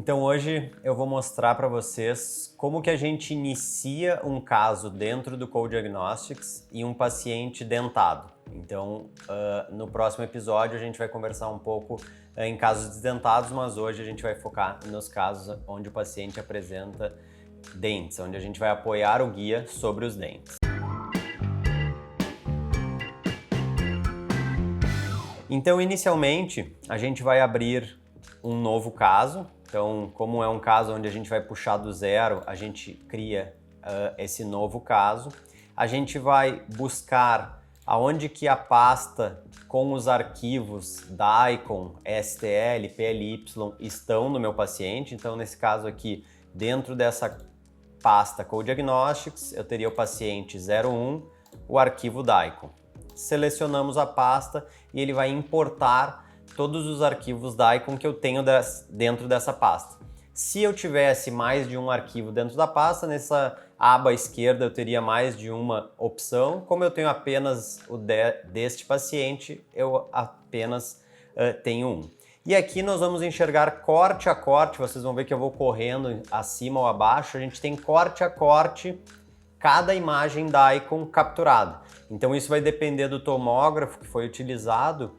Então hoje eu vou mostrar para vocês como que a gente inicia um caso dentro do Co-Diagnostics e um paciente dentado. Então no próximo episódio a gente vai conversar um pouco em casos desdentados, mas hoje a gente vai focar nos casos onde o paciente apresenta dentes, onde a gente vai apoiar o guia sobre os dentes. Então inicialmente a gente vai abrir um novo caso. Então, como é um caso onde a gente vai puxar do zero, a gente cria esse novo caso. A gente vai buscar aonde que a pasta com os arquivos DICOM, STL, PLY estão no meu paciente. Então, nesse caso aqui, dentro dessa pasta Co-Diagnostics, eu teria o paciente 01, o arquivo DICOM. Selecionamos a pasta e ele vai importar todos os arquivos DICOM que eu tenho dentro dessa pasta. Se eu tivesse mais de um arquivo dentro da pasta, nessa aba esquerda eu teria mais de uma opção. Como eu tenho apenas o deste paciente, eu apenas tenho um. E aqui nós vamos enxergar corte a corte, vocês vão ver que eu vou correndo acima ou abaixo, a gente tem corte a corte cada imagem DICOM capturada. Então isso vai depender do tomógrafo que foi utilizado,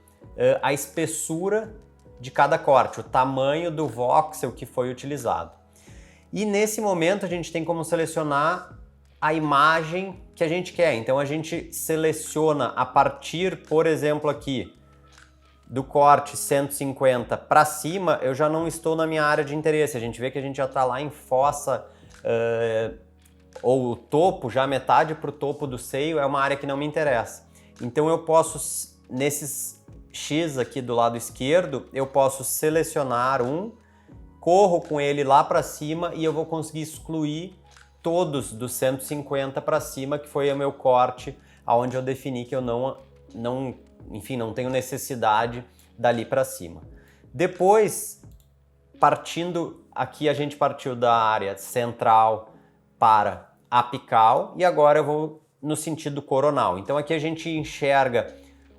a espessura de cada corte, o tamanho do voxel que foi utilizado. E nesse momento a gente tem como selecionar a imagem que a gente quer. Então a gente seleciona a partir, por exemplo, aqui do corte 150 para cima, eu já não estou na minha área de interesse. A gente vê que a gente já está lá em fossa, ou o topo, já metade para o topo do seio, é uma área que não me interessa. Então eu posso, nesses X aqui do lado esquerdo, eu posso selecionar um, corro com ele lá para cima e eu vou conseguir excluir todos dos 150 para cima, que foi o meu corte, aonde eu defini que eu não tenho necessidade dali para cima. Depois, aqui a gente partiu da área central para apical e agora eu vou no sentido coronal. Então aqui a gente enxerga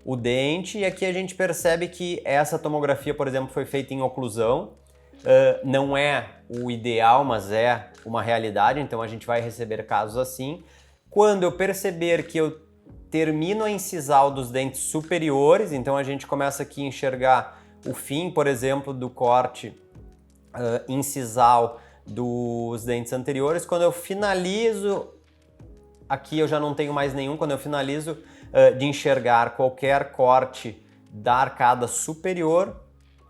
o dente, e aqui a gente percebe que essa tomografia, por exemplo, foi feita em oclusão. Não é o ideal, mas é uma realidade, então a gente vai receber casos assim. Quando eu perceber que eu termino a incisal dos dentes superiores, então a gente começa aqui a enxergar o fim, por exemplo, do corte incisal dos dentes anteriores. Quando eu finalizo, aqui eu já não tenho mais nenhum, quando eu finalizo de enxergar qualquer corte da arcada superior,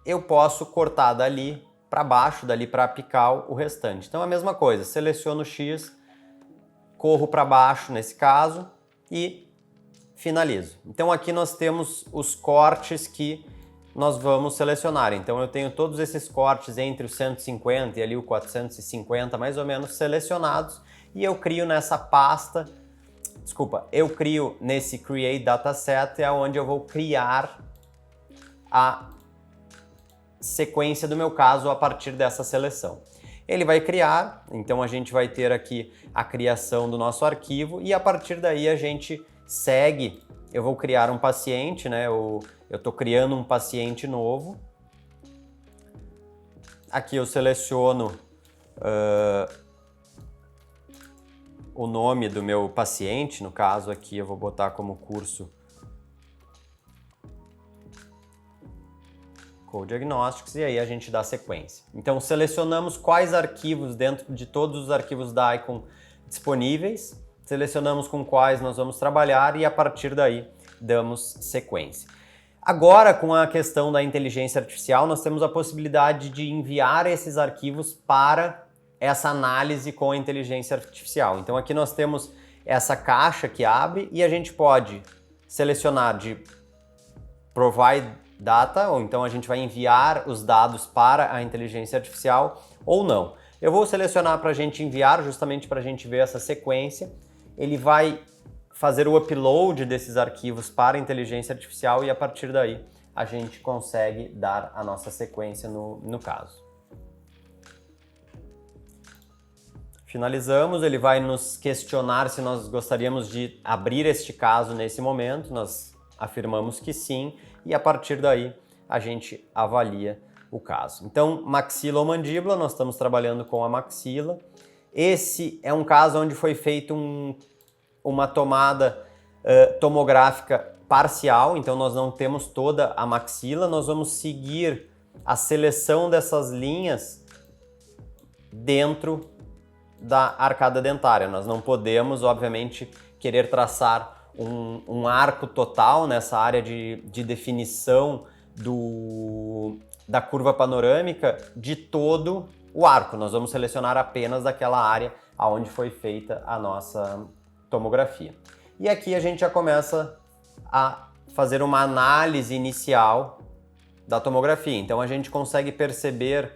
eu posso cortar dali para baixo, dali para apical o restante. Então a mesma coisa, seleciono o X, corro para baixo nesse caso e finalizo. Então aqui nós temos os cortes que nós vamos selecionar. Então eu tenho todos esses cortes entre o 150 e ali o 450 mais ou menos selecionados e eu crio nessa pasta. Eu crio nesse Create Dataset, é onde eu vou criar a sequência do meu caso a partir dessa seleção. Ele vai criar, então a gente vai ter aqui a criação do nosso arquivo e a partir daí a gente segue. Eu vou criar um paciente, né? Eu estou criando um paciente novo. Aqui eu seleciono o nome do meu paciente, no caso aqui eu vou botar como curso Co-Diagnostics e aí a gente dá sequência. Então selecionamos quais arquivos dentro de todos os arquivos DICOM disponíveis, selecionamos com quais nós vamos trabalhar e a partir daí damos sequência. Agora, com a questão da inteligência artificial, nós temos a possibilidade de enviar esses arquivos para essa análise com a inteligência artificial. Então aqui nós temos essa caixa que abre e a gente pode selecionar de Provide Data, ou então a gente vai enviar os dados para a inteligência artificial ou não. Eu vou selecionar para a gente enviar, justamente para a gente ver essa sequência. Ele vai fazer o upload desses arquivos para a inteligência artificial e a partir daí a gente consegue dar a nossa sequência no caso. Finalizamos, ele vai nos questionar se nós gostaríamos de abrir este caso nesse momento, nós afirmamos que sim, e a partir daí a gente avalia o caso. Então, maxila ou mandíbula, nós estamos trabalhando com a maxila. Esse é um caso onde foi feita uma tomada tomográfica parcial, então nós não temos toda a maxila, nós vamos seguir a seleção dessas linhas dentro da arcada dentária. Nós não podemos, obviamente, querer traçar um arco total nessa área de definição da curva panorâmica de todo o arco. Nós vamos selecionar apenas daquela área onde foi feita a nossa tomografia. E aqui a gente já começa a fazer uma análise inicial da tomografia. Então a gente consegue perceber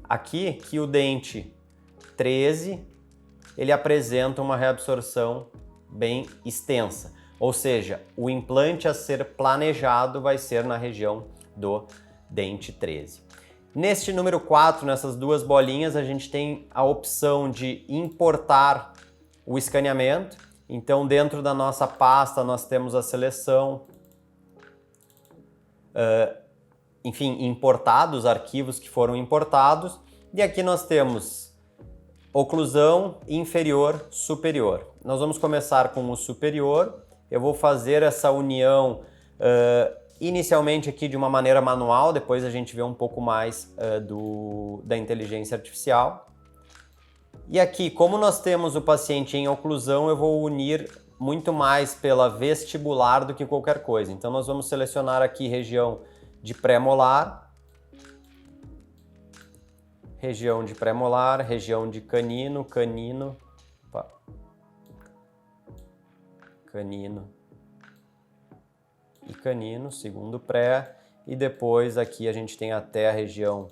aqui que o dente 13 ele apresenta uma reabsorção bem extensa, ou seja, o implante a ser planejado vai ser na região do dente 13. Neste número 4, nessas duas bolinhas, a gente tem a opção de importar o escaneamento. Então, dentro da nossa pasta, nós temos a seleção, importados, os arquivos que foram importados. E aqui nós temos oclusão inferior, superior. Nós vamos começar com o superior. Eu vou fazer essa união inicialmente aqui de uma maneira manual, depois a gente vê um pouco mais da inteligência artificial. E aqui, como nós temos o paciente em oclusão, eu vou unir muito mais pela vestibular do que qualquer coisa. Então nós vamos selecionar aqui região de pré-molar, região de pré-molar, região de canino, canino e canino, segundo pré, e depois aqui a gente tem até a região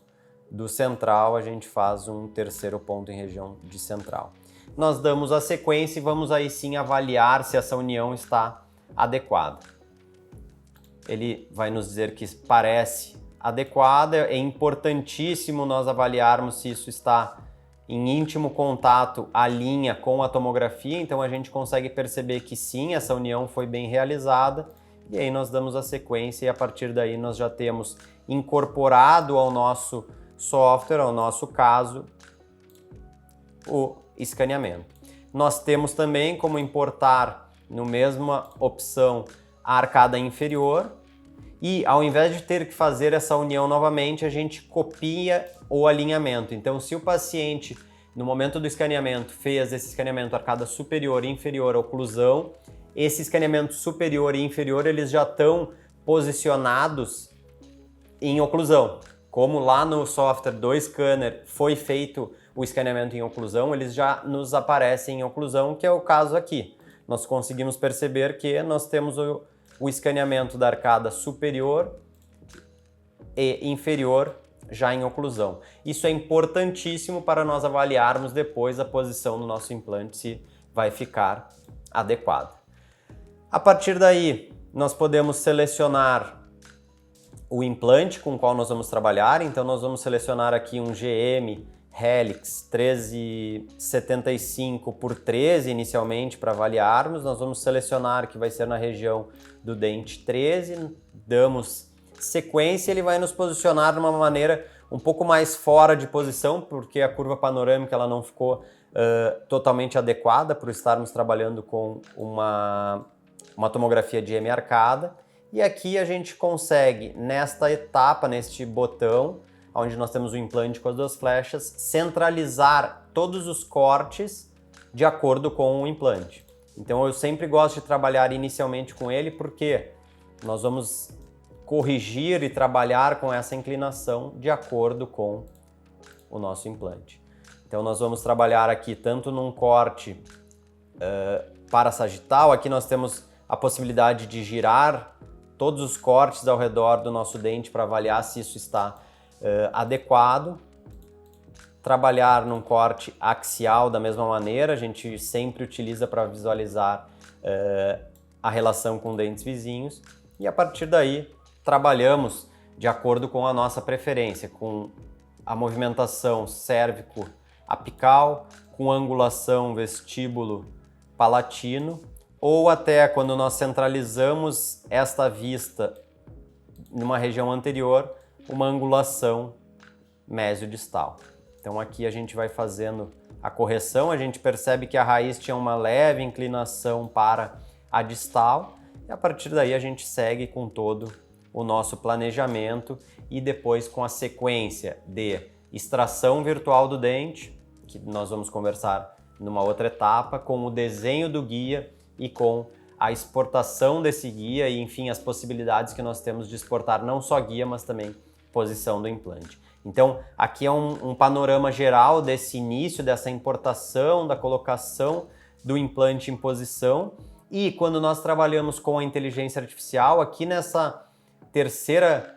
do central, a gente faz um terceiro ponto em região de central. Nós damos a sequência e vamos aí sim avaliar se essa união está adequada. Ele vai nos dizer que parece adequada, é importantíssimo nós avaliarmos se isso está em íntimo contato a linha com a tomografia, então a gente consegue perceber que sim, essa união foi bem realizada, e aí nós damos a sequência e a partir daí nós já temos incorporado ao nosso software, ao nosso caso, o escaneamento. Nós temos também como importar na mesma opção a arcada inferior e ao invés de ter que fazer essa união novamente, a gente copia o alinhamento. Então, se o paciente, no momento do escaneamento, fez esse escaneamento arcada superior e inferior oclusão, esse escaneamento superior e inferior, eles já estão posicionados em oclusão. Como lá no software do scanner foi feito o escaneamento em oclusão, eles já nos aparecem em oclusão, que é o caso aqui. Nós conseguimos perceber que nós temos o escaneamento da arcada superior e inferior já em oclusão. Isso é importantíssimo para nós avaliarmos depois a posição do nosso implante, se vai ficar adequado. A partir daí, nós podemos selecionar o implante com o qual nós vamos trabalhar, então nós vamos selecionar aqui um GM Helix 1375 por 13 inicialmente para avaliarmos. Nós vamos selecionar que vai ser na região do dente 13, damos sequência, ele vai nos posicionar de uma maneira um pouco mais fora de posição, porque a curva panorâmica ela não ficou totalmente adequada por estarmos trabalhando com uma tomografia de M-arcada. E aqui a gente consegue, nesta etapa, neste botão, onde nós temos o implante com as duas flechas, centralizar todos os cortes de acordo com o implante. Então eu sempre gosto de trabalhar inicialmente com ele porque nós vamos corrigir e trabalhar com essa inclinação de acordo com o nosso implante. Então nós vamos trabalhar aqui tanto num corte parassagital, aqui nós temos a possibilidade de girar todos os cortes ao redor do nosso dente para avaliar se isso está adequado. Trabalhar num corte axial da mesma maneira, a gente sempre utiliza para visualizar a relação com dentes vizinhos e a partir daí trabalhamos de acordo com a nossa preferência, com a movimentação cérvico-apical, com angulação vestíbulo-palatino, ou até quando nós centralizamos esta vista numa região anterior, uma angulação mesiodistal. Então aqui a gente vai fazendo a correção, a gente percebe que a raiz tinha uma leve inclinação para a distal e a partir daí a gente segue com todo o nosso planejamento e depois com a sequência de extração virtual do dente, que nós vamos conversar numa outra etapa, com o desenho do guia e com a exportação desse guia e, enfim, as possibilidades que nós temos de exportar não só guia, mas também posição do implante. Então, aqui é um panorama geral desse início, dessa importação, da colocação do implante em posição. E quando nós trabalhamos com a inteligência artificial, aqui nessa terceira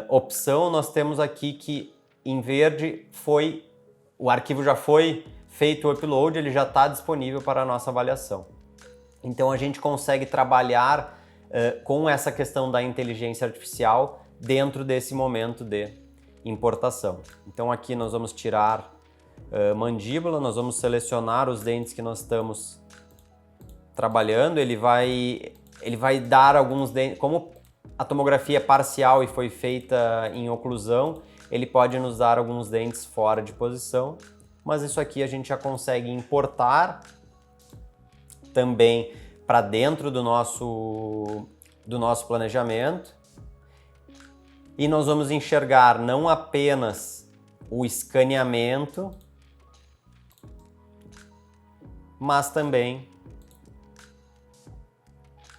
opção, nós temos aqui que em verde o arquivo já foi feito o upload, ele já está disponível para a nossa avaliação. Então a gente consegue trabalhar com essa questão da inteligência artificial dentro desse momento de importação. Então aqui nós vamos tirar mandíbula, nós vamos selecionar os dentes que nós estamos trabalhando, ele vai dar alguns dentes, como a tomografia é parcial e foi feita em oclusão, ele pode nos dar alguns dentes fora de posição, mas isso aqui a gente já consegue importar também para dentro do nosso planejamento. E nós vamos enxergar não apenas o escaneamento, mas também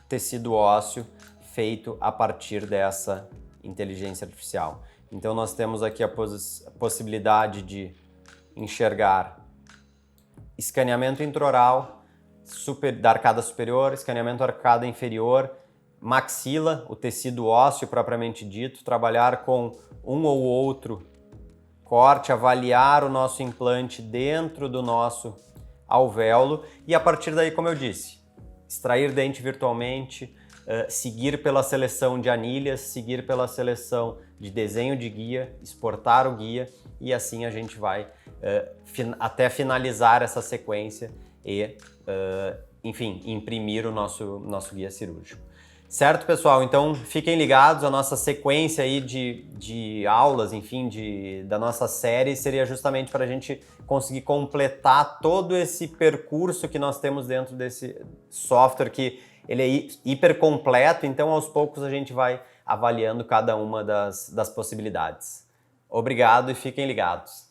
tecido ósseo feito a partir dessa inteligência artificial. Então nós temos aqui a possibilidade de enxergar escaneamento intraoral da arcada superior, escaneamento arcada inferior, maxila, o tecido ósseo propriamente dito, trabalhar com um ou outro corte, avaliar o nosso implante dentro do nosso alvéolo e a partir daí, como eu disse, extrair dente virtualmente, seguir pela seleção de anilhas, seguir pela seleção de desenho de guia, exportar o guia e assim a gente vai até finalizar essa sequência e, enfim, imprimir o nosso guia cirúrgico. Certo, pessoal? Então fiquem ligados, a nossa sequência aí de aulas, enfim, da nossa série seria justamente para a gente conseguir completar todo esse percurso que nós temos dentro desse software que ele é hiper completo, então aos poucos a gente vai avaliando cada uma das possibilidades. Obrigado e fiquem ligados.